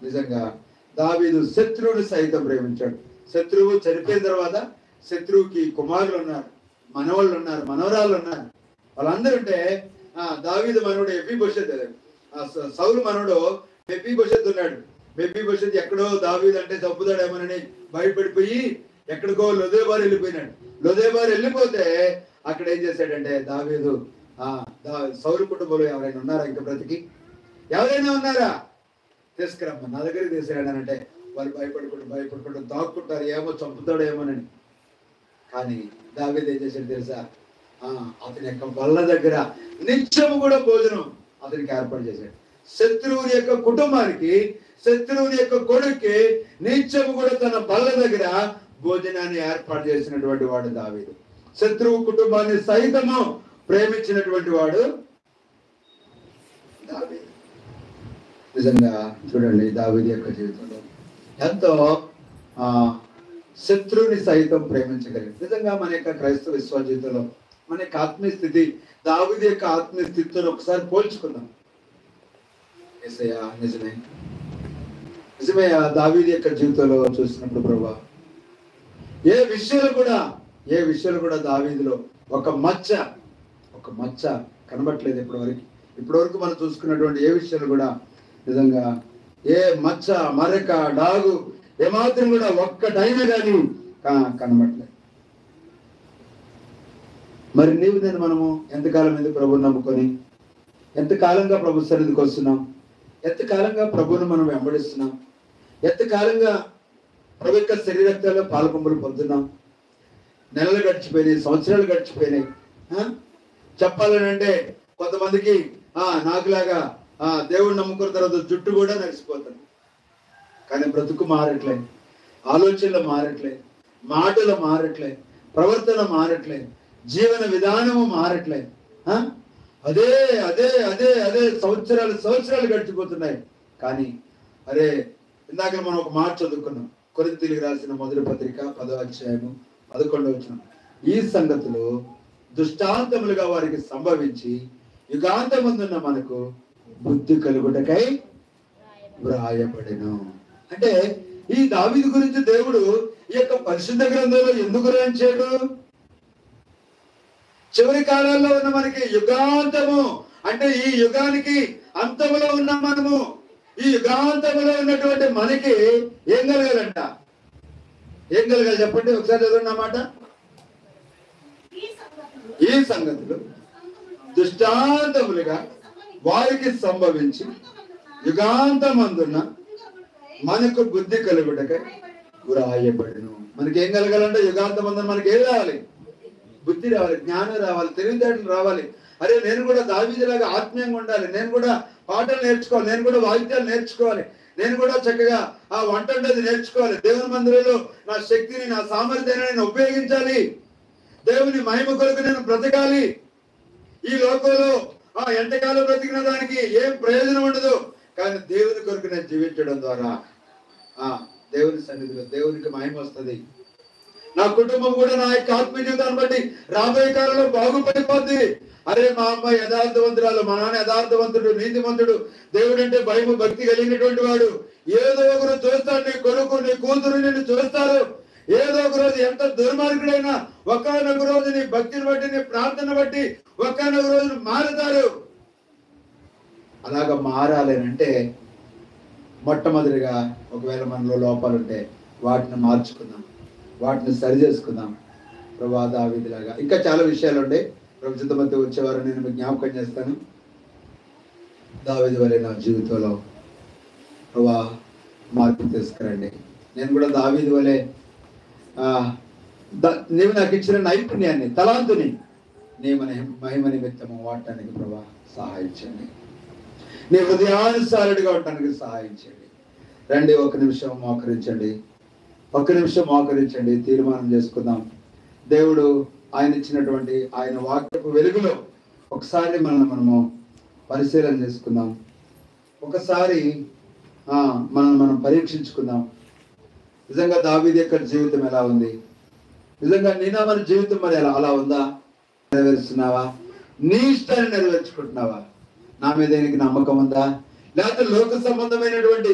నిజంగా దావీదు శత్రువుని సైతం ప్రేమించాడు. శత్రువు చనిపోయిన తర్వాత శత్రువుకి కుమారులు ఉన్నారు, మనవాళ్ళు ఉన్నారు, మనవరాళ్ళు ఉన్నారు. వాళ్ళందరూ ఉంటే దావీదు మనవడు మెఫీబోషెత్, సౌలు మనవడు మెఫీబోషెత్ ఉన్నాడు. మెఫీబోషెత్ ఎక్కడో దావీదు అంటే చంపుతాడేమోనని భయపడిపోయి ఎక్కడికో లొదేబారు వెళ్ళిపోయినాడు. లొదేబారు వెళ్ళిపోతే అక్కడ ఏం చేశాడంటే దావీదు సౌలు కుటుంబంలో ఎవరైనా ఉన్నారా ఇంకా బ్రతికి? ఎవరైనా ఉన్నారా? తీసుకురమ్మా నా దగ్గరికి తీసుకురాడానంటే వాళ్ళు భయపడుకుంటూ దాక్కుంటారు, ఏమో చంపుతాడేమోనని. కానీ దావీదు ఏం చేశాడు తెలుసా? అతని యొక్క బల్ల దగ్గర నిత్యము కూడా భోజనం అతనికి ఏర్పాటు చేశాడు. శత్రువుని యొక్క కుటుంబానికి, శత్రువుని యొక్క కొడుక్కి నిత్యము కూడా తన బల్ల దగ్గర భోజనాన్ని ఏర్పాటు చేసినటువంటి వాడు దావీదు. శత్రువు కుటుంబాన్ని సైతము ప్రేమించినటువంటి వాడు దావీదు. నిజంగా చూడండి దావీదు యొక్క జీవితంలో ఎంతో శత్రువుని సైతం ప్రేమించగలిగింది. నిజంగా మన యొక్క క్రైస్తవ విశ్వాస జీవితంలో మన యొక్క ఆత్మీయ స్థితి దావీదు యొక్క ఆత్మీయ స్థితితో ఒకసారి పోల్చుకుందాం. యేసయ్యా నిజమే నిజమే దావీదు యొక్క జీవితంలో చూసినప్పుడు ప్రభా ఏ విషయాలు కూడా దావీదులో ఒక మచ్చ కనబట్లేదు ఇప్పటి వరకు మనం చూసుకున్నటువంటి ఏ విషయాలు కూడా నిజంగా ఏ మచ్చ మరక డాగు ఏమాత్రం కూడా ఒక్క టైమే కానీ కనబట్లేదు. మరి నీవు నేను మనము ఎంతకాలం ఎందుకు ప్రభువుని నమ్ముకొని ఎంతకాలంగా ప్రభు సన్నిధికి వస్తున్నాం, ఎంతకాలంగా ప్రభువును మనం వెంబడిస్తున్నాం, ఎంతకాలంగా ప్రభు యొక్క శరీరక్తాల్లో పాలకొంబలు పొందుతున్నాం. నెలలు గడిచిపోయినాయి, సంవత్సరాలు గడిచిపోయినాయి. చెప్పాలని అంటే కొంతమందికి నాకులాగా దేవుడిని నమ్ముకున్న తర్వాత జుట్టు కూడా నడిచిపోతాను, కానీ బ్రతుకు మారట్లేదు, ఆలోచనలు మారట్లేదు, మాటలు మారట్లేదు, ప్రవర్తన మారట్లేదు, జీవన విధానము మారట్లేదు. అదే అదే అదే అదే సంవత్సరాలు గడిచిపోతున్నాయి. కానీ అరే ఇందాక మనం ఒక మాట చదువుకున్నాం, కొరింథీయులకు రాసిన మొదటి పత్రిక 10వ అధ్యాయము 11వ వచనం. ఈ సంగతులు దుష్టాంతములుగా వారికి సంభవించి యుగాంతమందున్న మనకు బుద్ధి కలుగుటకై వ్రాయబడెను. అంటే ఈ దావీదు గురించి దేవుడు ఈ యొక్క పరిశుద్ధ గ్రంథంలో ఎందుకు రాయించాడు? చివరి కాలాల్లో ఉన్న మనకి యుగాంతము అంటే ఈ యుగానికి అంతములో ఉన్న మనము, ఈ యుగాంతములో ఉన్నటువంటి మనకి ఏం కలగాలంట? ఏం కలగాలి చెప్పండి ఒకసారి చదవండి అన్నమాట. ఈ సంగతులు దుష్టాంతములుగా వారికి సంభవించి యుగాంతమందున్న మనకు బుద్ధి కలుగుటకై వ్రాయబడెను. మనకి ఏం కలగాలంటే యుగాంతమందున మనకి ఏం రావాలి? బుద్ధి రావాలి, జ్ఞానం రావాలి, తెలివితేటలు రావాలి. అరే నేను కూడా దావీదులాగా ఆత్మీయంగా ఉండాలి, నేను కూడా పాటలు నేర్చుకోవాలి, నేను కూడా వాయిద్యాలు నేర్చుకోవాలి, నేను కూడా చక్కగా వంట ఉండేది నేర్చుకోవాలి, దేవుని మందిరంలో నా శక్తిని నా సామర్థ్యాన్ని నేను ఉపయోగించాలి, దేవుని మహిమ కొరకు నేను బ్రతకాలి. ఈ లోకంలో ఎంతకాలం బ్రతికిన దానికి ఏం ప్రయోజనం ఉండదు, కానీ దేవుని కొరకు నేను జీవించడం ద్వారా దేవుని సన్నిధిలో దేవునికి మహిమ వస్తుంది. నా కుటుంబం కూడా నా యొక్క ఆత్మీయ జీవితాన్ని బట్టి రాబోయే కాలంలో బాగుపడిపోద్ది. అరే మా అమ్మ యథార్థవంతురాలు, మా నాన్న యథార్థవంతుడు, నీతిమంతుడు, దేవుడు అంటే భయము భక్తి కలిగినటువంటి వాడు. ఏదో ఒకరు చూస్తాడు, నీ కొడుకు నీ కూతురు నిన్ను చూస్తారు. ఏదో ఒక రోజు ఎంత దుర్మార్గుడైనా ఒక్కనొక రోజు నీ భక్తిని బట్టి నీ ప్రార్థన బట్టి ఒక్కనొక రోజు మారుతారు. అలాగా మారాలేనంటే మొట్టమొదటిగా ఒకవేళ మనలో లోపాలు ఉంటే వాటిని మార్చుకుందాం, వాటిని సరి చేసుకుందాం. ప్రభా దావీదులాగా ఇంకా చాలా విషయాలు ఉండే ప్రభు చిత్తమంతా వచ్చేవారు నేను మీకు జ్ఞాపకం చేస్తాను. దావీదు వలె నా జీవితంలో ప్రభా మార్పు తీసుకురండి. నేను కూడా దావీదు వలె నీవు నాకు ఇచ్చిన నైపుణ్యాన్ని, తలాంతుని నీ మహిమ నిమిత్తము వాడటానికి ప్రభా సహాయించండి. నీ హృదయానుసారుడిగా ఉండటానికి సహాయించండి. రండి ఒక్క నిమిషం మోకరించండి, తీర్మానం చేసుకుందాం. దేవుడు ఆయన ఇచ్చినటువంటి ఆయన వాక్యపు వెలుగులో ఒకసారి మనము పరిశీలన చేసుకుందాం. ఒకసారి మనం పరీక్షించుకుందాం. నిజంగా దావీదు యొక్క జీవితం ఎలా ఉంది? నిజంగా నీనా మన జీవితం మరి అలా ఉందా? నెరవేరుస్తున్నావా? నీ ఇష్టాన్ని నెరవేర్చుకుంటున్నావా? నా మీద నీకు నమ్మకం ఉందా? లేకపోతే లోక సంబంధమైనటువంటి